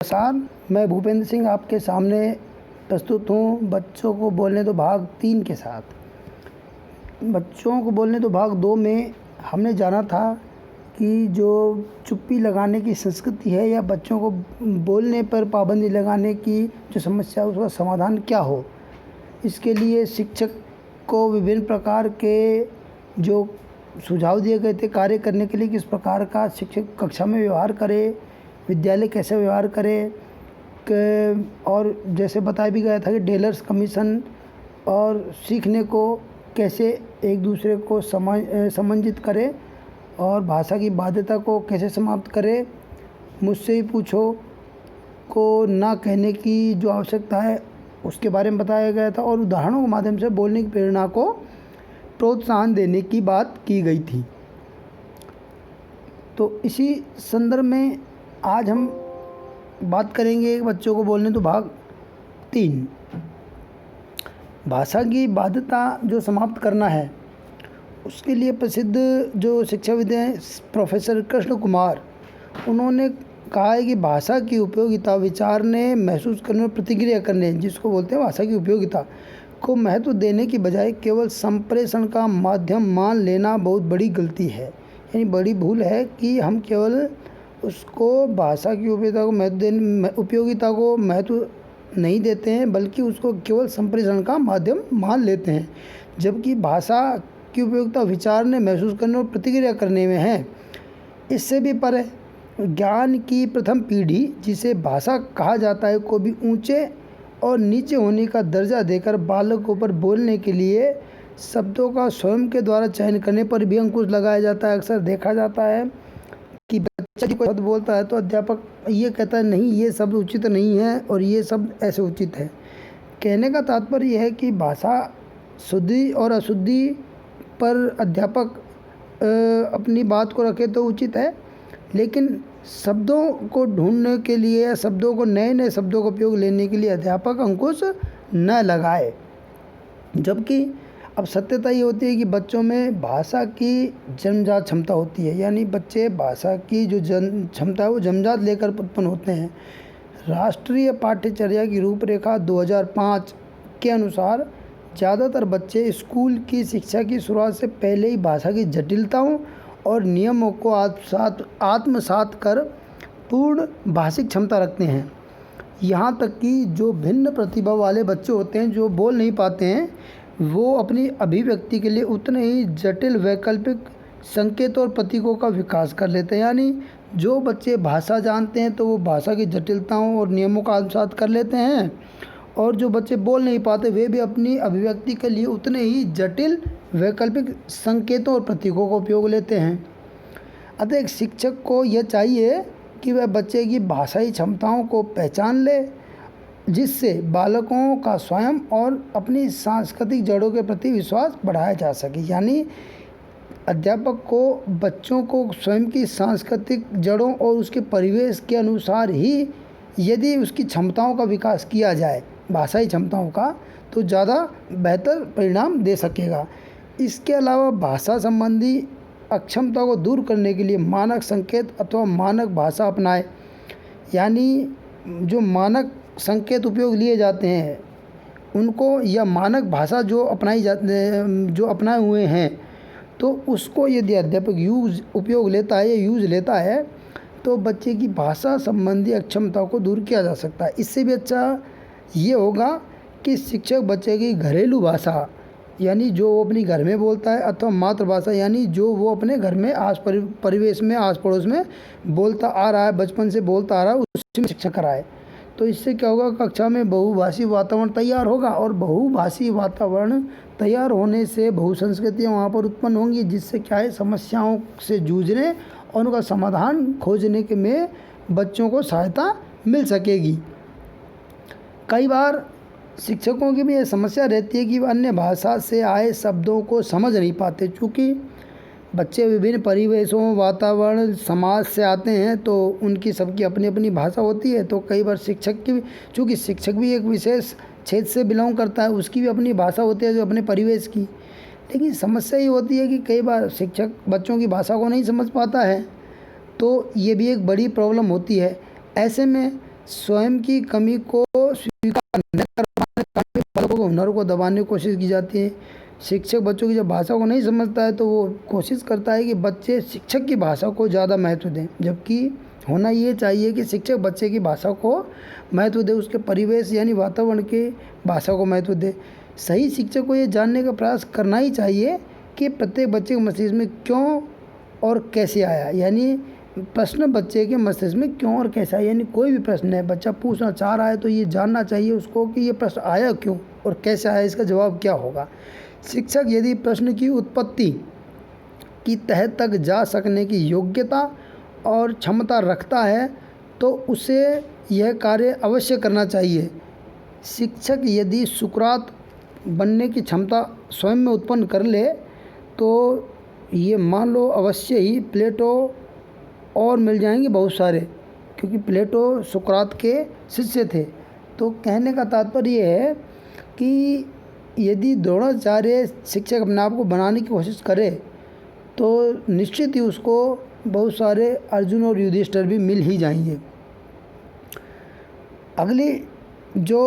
नमस्कार, मैं भूपेंद्र सिंह आपके सामने प्रस्तुत हूँ बच्चों को बोलने दो भाग 3 के साथ। बच्चों को बोलने दो भाग 2 में हमने जाना था कि जो चुप्पी लगाने की संस्कृति है या बच्चों को बोलने पर पाबंदी लगाने की जो समस्या है उसका समाधान क्या हो। इसके लिए शिक्षक को विभिन्न प्रकार के जो सुझाव दिए गए थे कार्य करने के लिए, किस प्रकार का शिक्षक कक्षा में व्यवहार करे, विद्यालय कैसे व्यवहार करे और जैसे बताया भी गया था कि टेलर्स कमीशन और सीखने को कैसे एक दूसरे को समन्वित करे और भाषा की बाध्यता को कैसे समाप्त करे, मुझसे ही पूछो को ना कहने की जो आवश्यकता है उसके बारे में बताया गया था और उदाहरणों के माध्यम से बोलने की प्रेरणा को प्रोत्साहन देने की बात की गई थी। तो इसी संदर्भ में आज हम बात करेंगे बच्चों को बोलने तो भाग 3। भाषा की बाध्यता जो समाप्त करना है उसके लिए प्रसिद्ध जो शिक्षाविद हैं प्रोफेसर कृष्ण कुमार, उन्होंने कहा है कि भाषा की उपयोगिता विचारने, महसूस करने और प्रतिक्रिया करने, जिसको बोलते हैं भाषा की उपयोगिता को महत्व देने की बजाय केवल संप्रेषण का माध्यम मान लेना बहुत बड़ी गलती है। यानी बड़ी भूल है कि हम केवल उसको भाषा की उपयोगिता को महत्व नहीं देते हैं, बल्कि उसको केवल संप्रेषण का माध्यम मान लेते हैं, जबकि भाषा की उपयोगिता विचारने, महसूस करने और प्रतिक्रिया करने में है। इससे भी परे ज्ञान की प्रथम पीढ़ी, जिसे भाषा कहा जाता है, को भी ऊंचे और नीचे होने का दर्जा देकर बालकों पर बोलने के लिए शब्दों का स्वयं के द्वारा चयन करने पर भी अंकुश लगाया जाता है। अक्सर देखा जाता है कि बच्चा कोई शब्द बोलता है तो अध्यापक ये कहता है नहीं, ये शब्द उचित नहीं है और ये शब्द ऐसे उचित है। कहने का तात्पर्य यह है कि भाषा शुद्धि और अशुद्धि पर अध्यापक अपनी बात को रखे तो उचित है, लेकिन शब्दों को ढूंढने के लिए या शब्दों को नए शब्दों का उपयोग लेने के लिए अध्यापक अंकुश न लगाए। जबकि अब सत्यता ये होती है कि बच्चों में भाषा की जन्मजात क्षमता होती है, यानी बच्चे भाषा की जो क्षमता है वो जन्मजात लेकर उत्पन्न होते हैं। राष्ट्रीय पाठ्यचर्या की रूपरेखा 2005 के अनुसार ज़्यादातर बच्चे स्कूल की शिक्षा की शुरुआत से पहले ही भाषा की जटिलताओं और नियमों को आत्मसात कर पूर्ण भाषिक क्षमता रखते हैं। यहाँ तक कि जो भिन्न प्रतिभा वाले बच्चे होते हैं, जो बोल नहीं पाते हैं, वो अपनी अभिव्यक्ति के लिए उतने ही जटिल वैकल्पिक संकेतों और प्रतीकों का विकास कर लेते हैं। यानी जो बच्चे भाषा जानते हैं तो वो भाषा की जटिलताओं और नियमों का आत्मसात कर लेते हैं, और जो बच्चे बोल नहीं पाते वे भी अपनी अभिव्यक्ति के लिए उतने ही जटिल वैकल्पिक संकेतों और प्रतीकों का उपयोग लेते हैं। अतः एक शिक्षक को यह चाहिए कि वह बच्चे की भाषाई क्षमताओं को पहचान ले, जिससे बालकों का स्वयं और अपनी सांस्कृतिक जड़ों के प्रति विश्वास बढ़ाया जा सके। यानी अध्यापक को बच्चों को स्वयं की सांस्कृतिक जड़ों और उसके परिवेश के अनुसार ही यदि उसकी क्षमताओं का विकास किया जाए, भाषाई क्षमताओं का, तो ज़्यादा बेहतर परिणाम दे सकेगा। इसके अलावा भाषा संबंधी अक्षमता को दूर करने के लिए मानक संकेत अथवा मानक भाषा अपनाएं। यानी जो मानक संकेत उपयोग लिए जाते हैं उनको, या मानक भाषा जो अपनाए हुए हैं, तो उसको यदि अध्यापक उपयोग लेता है या यूज़ लेता है तो बच्चे की भाषा संबंधी अक्षमता को दूर किया जा सकता है। इससे भी अच्छा ये होगा कि शिक्षक बच्चे की घरेलू भाषा, यानी जो वो अपनी घर में बोलता है, अथवा मातृभाषा, यानी जो वो अपने घर में परिवेश में आस पड़ोस में बोलता आ रहा है, बचपन से बोलता आ रहा है, उसी में शिक्षा कराए। तो इससे क्या होगा, कक्षा में बहुभाषी वातावरण तैयार होगा, और बहुभाषी वातावरण तैयार होने से बहुसंस्कृतियाँ वहाँ पर उत्पन्न होंगी, जिससे क्या है, समस्याओं से जूझने और उनका समाधान खोजने के में बच्चों को सहायता मिल सकेगी। कई बार शिक्षकों की भी ये समस्या रहती है कि वह अन्य भाषा से आए शब्दों को समझ नहीं पाते। चूँकि बच्चे विभिन्न परिवेशों, वातावरण, समाज से आते हैं, तो उनकी सबकी अपनी अपनी भाषा होती है। तो कई बार चूँकि शिक्षक भी एक विशेष क्षेत्र से बिलोंग करता है, उसकी भी अपनी भाषा होती है जो अपने परिवेश की। लेकिन समस्या ये होती है कि कई बार शिक्षक बच्चों की भाषा को नहीं समझ पाता है, तो ये भी एक बड़ी प्रॉब्लम होती है। ऐसे में स्वयं की कमी को स्वीकार न कर पाने के कारण बालकों के हुनर को दबाने की कोशिश की जाती है। शिक्षक बच्चों की जब भाषा को नहीं समझता है तो वो कोशिश करता है कि बच्चे शिक्षक की भाषा को ज़्यादा महत्व दें, जबकि होना ये चाहिए कि शिक्षक बच्चे की भाषा को महत्व दे, उसके परिवेश यानी वातावरण की भाषा को महत्व दे। सही शिक्षक को ये जानने का प्रयास करना ही चाहिए कि प्रत्येक बच्चे के मस्तिष्क में क्यों और कैसे आया, यानी प्रश्न बच्चे के मस्तिष्क में क्यों और कैसे आया, यानी कोई भी प्रश्न है बच्चा पूछना चाह रहा है तो ये जानना चाहिए उसको कि ये प्रश्न आया क्यों और कैसे आया, इसका जवाब क्या होगा। शिक्षक यदि प्रश्न की उत्पत्ति की तह तक जा सकने की योग्यता और क्षमता रखता है तो उसे यह कार्य अवश्य करना चाहिए। शिक्षक यदि सुकरात बनने की क्षमता स्वयं में उत्पन्न कर ले तो ये मान लो अवश्य ही प्लेटो और मिल जाएंगे बहुत सारे, क्योंकि प्लेटो सुकरात के शिष्य थे। तो कहने का तात्पर्य ये है कि यदि द्रोणाचार्य शिक्षक अपने आप को बनाने की कोशिश करे तो निश्चित ही उसको बहुत सारे अर्जुन और युधिष्ठिर भी मिल ही जाएंगे। अगली जो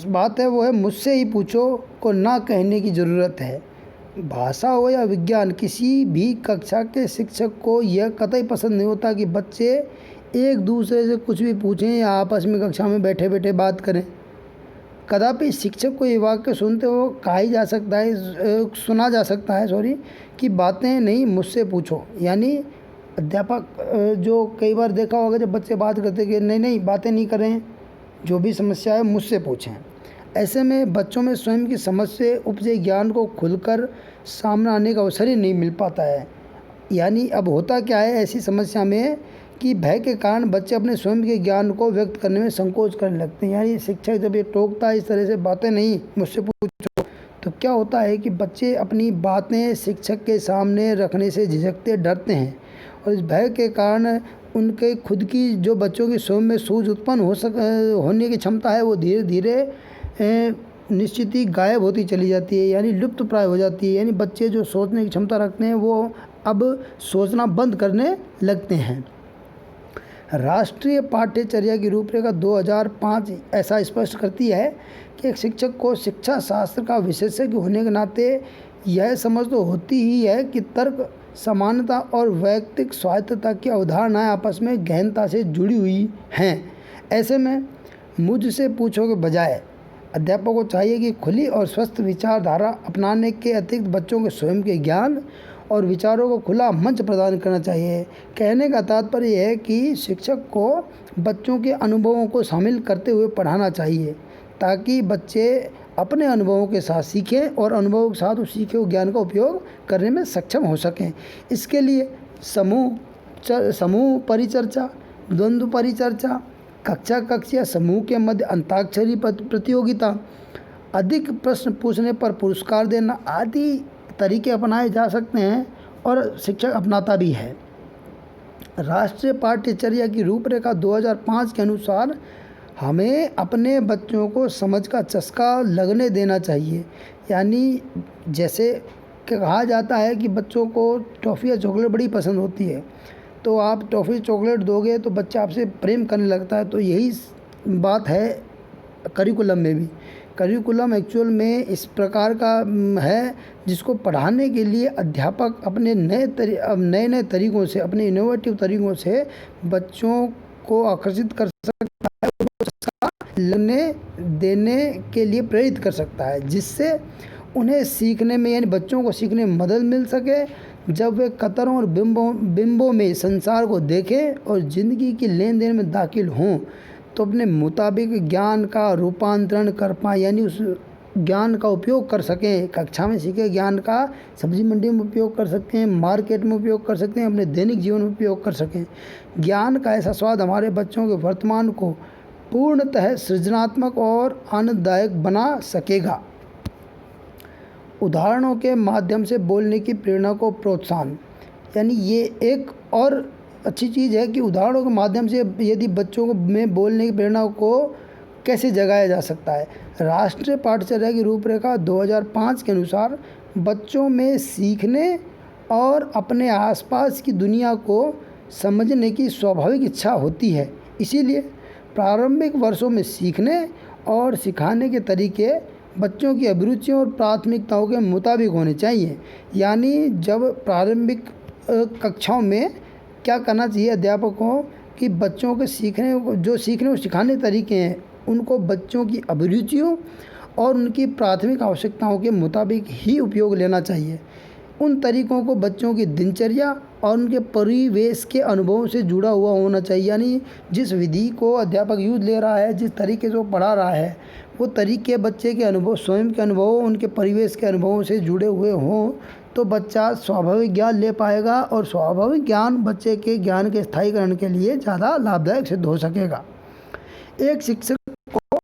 बात है वो है मुझसे ही पूछो को ना कहने की ज़रूरत है। भाषा हो या विज्ञान, किसी भी कक्षा के शिक्षक को यह कतई पसंद नहीं होता कि बच्चे एक दूसरे से कुछ भी पूछें या आपस में कक्षा में बैठे बैठे बात करें। कदापि शिक्षक को ये वाक्य सुनते हो सुना जा सकता है कि बातें नहीं मुझसे पूछो, यानी अध्यापक जो कई बार देखा होगा जब बच्चे बात करते कि नहीं बातें नहीं करें, जो भी समस्या है मुझसे पूछें। ऐसे में बच्चों में स्वयं की समझ से उपजे ज्ञान को खुलकर सामने आने का अवसर ही नहीं मिल पाता है। यानी अब होता क्या है ऐसी समस्या में कि भय के कारण बच्चे अपने स्वयं के ज्ञान को व्यक्त करने में संकोच करने लगते हैं। यानी शिक्षक जब ये टोकता है इस तरह से बातें नहीं मुझसे पूछो, तो क्या होता है कि बच्चे अपनी बातें शिक्षक के सामने रखने से झिझकते डरते हैं, और इस भय के कारण उनके खुद की जो बच्चों की स्वयं में सूझ उत्पन्न होने की क्षमता है वो धीरे धीरे निश्चित ही गायब होती चली जाती है, यानी लुप्त प्राय हो जाती है। यानी बच्चे जो सोचने की क्षमता रखते हैं वो अब सोचना बंद करने लगते हैं। राष्ट्रीय पाठ्यचर्या की रूपरेखा 2005 ऐसा स्पष्ट करती है कि एक शिक्षक को शिक्षा शास्त्र का विशेषज्ञ होने के नाते यह समझ तो होती ही है कि तर्क, समानता और वैयक्तिक स्वायत्तता की अवधारणाएं आपस में गहनता से जुड़ी हुई हैं। ऐसे में मुझसे पूछो के बजाय अध्यापक को चाहिए कि खुली और स्वस्थ विचारधारा अपनाने के अतिरिक्त बच्चों के स्वयं के ज्ञान और विचारों को खुला मंच प्रदान करना चाहिए। कहने का तात्पर्य यह है कि शिक्षक को बच्चों के अनुभवों को शामिल करते हुए पढ़ाना चाहिए ताकि बच्चे अपने अनुभवों के साथ सीखें और अनुभवों के साथ उस सीखे हुए ज्ञान का उपयोग करने में सक्षम हो सकें। इसके लिए समूह परिचर्चा, द्वंद्व परिचर्चा, कक्षा या समूह के मध्य अंताक्षरी प्रतियोगिता, अधिक प्रश्न पूछने पर पुरस्कार देना आदि तरीके अपनाए जा सकते हैं और शिक्षक अपनाता भी है। राष्ट्रीय पाठ्यचर्या की रूपरेखा 2005 के अनुसार हमें अपने बच्चों को समझ का चस्का लगने देना चाहिए। यानी जैसे कहा जाता है कि बच्चों को टॉफ़ी या चॉकलेट बड़ी पसंद होती है, तो आप टॉफ़ी चॉकलेट दोगे तो बच्चा आपसे प्रेम करने लगता है। तो यही बात है करिकुलम में भी। करिकुलम एक्चुअल में इस प्रकार का है जिसको पढ़ाने के लिए अध्यापक अपने नए तरीक़ों से, अपने इनोवेटिव तरीक़ों से बच्चों को आकर्षित कर सकता है, लगने देने के लिए प्रेरित कर सकता है, जिससे उन्हें सीखने में यानी बच्चों को सीखने में मदद मिल सके। जब वे कतरों और बिंबों में संसार को देखें और ज़िंदगी की लेन देन में दाखिल हों तो अपने मुताबिक ज्ञान का रूपांतरण कर पाएँ, यानी उस ज्ञान का उपयोग कर सकें। कक्षा में सीखे ज्ञान का सब्जी मंडी में उपयोग कर सकते हैं, मार्केट में उपयोग कर सकते हैं, अपने दैनिक जीवन में उपयोग कर सकें। ज्ञान का ऐसा स्वाद हमारे बच्चों के वर्तमान को पूर्णतः सृजनात्मक और आनंददायक बना सकेगा। उदाहरणों के माध्यम से बोलने की प्रेरणा को प्रोत्साहन, यानी ये एक और अच्छी चीज़ है कि उदाहरणों के माध्यम से यदि बच्चों को में बोलने की प्रेरणा को कैसे जगाया जा सकता है। राष्ट्रीय पाठ्यचर्या की रूपरेखा 2005 के अनुसार बच्चों में सीखने और अपने आसपास की दुनिया को समझने की स्वाभाविक इच्छा होती है। इसीलिए प्रारंभिक वर्षों में सीखने और सिखाने के तरीके बच्चों की अभिरुचियों और प्राथमिकताओं के मुताबिक होने चाहिए। यानी जब प्रारंभिक कक्षाओं में क्या करना चाहिए अध्यापकों कि बच्चों के सीखने और सिखाने के तरीके हैं उनको बच्चों की अभिरुचियों और उनकी प्राथमिक आवश्यकताओं के मुताबिक ही उपयोग लेना चाहिए। उन तरीकों को बच्चों की दिनचर्या और उनके परिवेश के अनुभवों से जुड़ा हुआ होना चाहिए। यानी जिस विधि को अध्यापक यूज ले रहा है, जिस तरीके से वो पढ़ा रहा है, वो तरीके बच्चे के अनुभव, स्वयं के अनुभवों, उनके परिवेश के अनुभवों से जुड़े हुए हों तो बच्चा स्वाभाविक ज्ञान ले पाएगा और स्वाभाविक ज्ञान बच्चे के ज्ञान के स्थायीकरण के लिए ज़्यादा लाभदायक सिद्ध हो सकेगा। एक शिक्षक को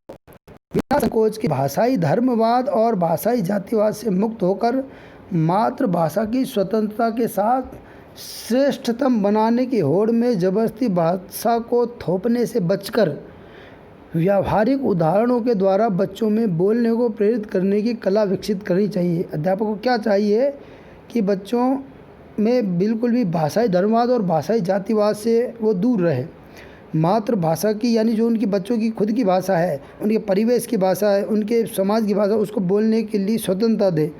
बिना संकोच के भाषाई धर्मवाद और भाषाई जातिवाद से मुक्त होकर मातृभाषा की स्वतंत्रता के साथ श्रेष्ठतम बनाने की होड़ में जबरदस्ती भाषा को थोपने से बचकर व्यावहारिक उदाहरणों के द्वारा बच्चों में बोलने को प्रेरित करने की कला विकसित करनी चाहिए। अध्यापक को क्या चाहिए कि बच्चों में बिल्कुल भी भाषाई धर्मवाद और भाषाई जातिवाद से वो दूर रहे। मातृभाषा की यानी जो उनकी बच्चों की खुद की भाषा है, उनके परिवेश की भाषा है, उनके समाज की भाषा, उसको बोलने के लिए स्वतंत्रता दे।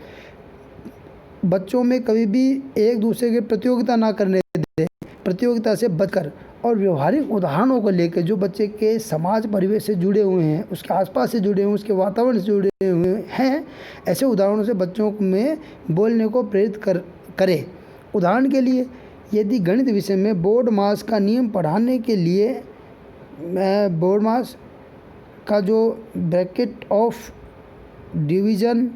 बच्चों में कभी भी एक दूसरे के प्रतियोगिता ना करने दे, प्रतियोगिता से बचकर और व्यवहारिक उदाहरणों को लेकर जो बच्चे के समाज परिवेश से जुड़े हुए हैं, उसके आसपास से जुड़े हुए, उसके वातावरण से जुड़े हुए हैं, ऐसे उदाहरणों से बच्चों में बोलने को प्रेरित करे। उदाहरण के लिए यदि गणित विषय में बोर्ड मास का नियम पढ़ाने के लिए बोर्ड मास का जो bracket of division,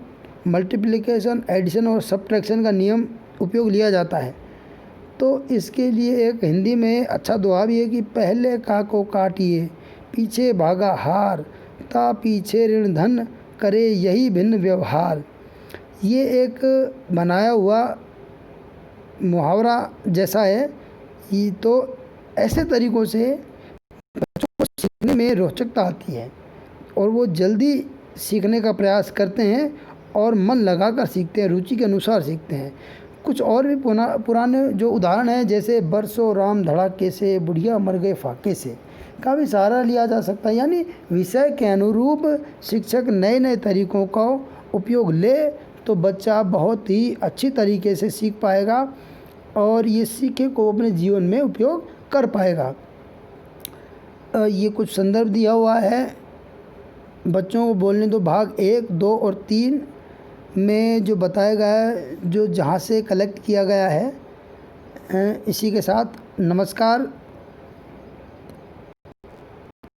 multiplication, addition और सब्ट्रैक्शन का नियम उपयोग लिया जाता है तो इसके लिए एक हिंदी में अच्छा दोहा भी है कि पहले का को काटिए, पीछे भागा हार, ता पीछे ऋण धन करे यही भिन्न व्यवहार। ये एक बनाया हुआ मुहावरा जैसा है। ये तो ऐसे तरीक़ों से बच्चों को सीखने में रोचकता आती है और वो जल्दी सीखने का प्रयास करते हैं और मन लगाकर सीखते हैं, रुचि के अनुसार सीखते हैं। कुछ और भी पुराने जो उदाहरण हैं जैसे बरसों राम धड़ाके से, बुढ़िया मर गए फाके से का भी सहारा लिया जा सकता है। यानी विषय के अनुरूप शिक्षक नए नए तरीक़ों का उपयोग ले तो बच्चा बहुत ही अच्छी तरीके से सीख पाएगा और ये सीखे को अपने जीवन में उपयोग कर पाएगा। ये कुछ संदर्भ दिया हुआ है बच्चों को बोलने दो भाग 1, 2 और 3 में जो बताया गया है, जो जहाँ से कलेक्ट किया गया है। इसी के साथ नमस्कार।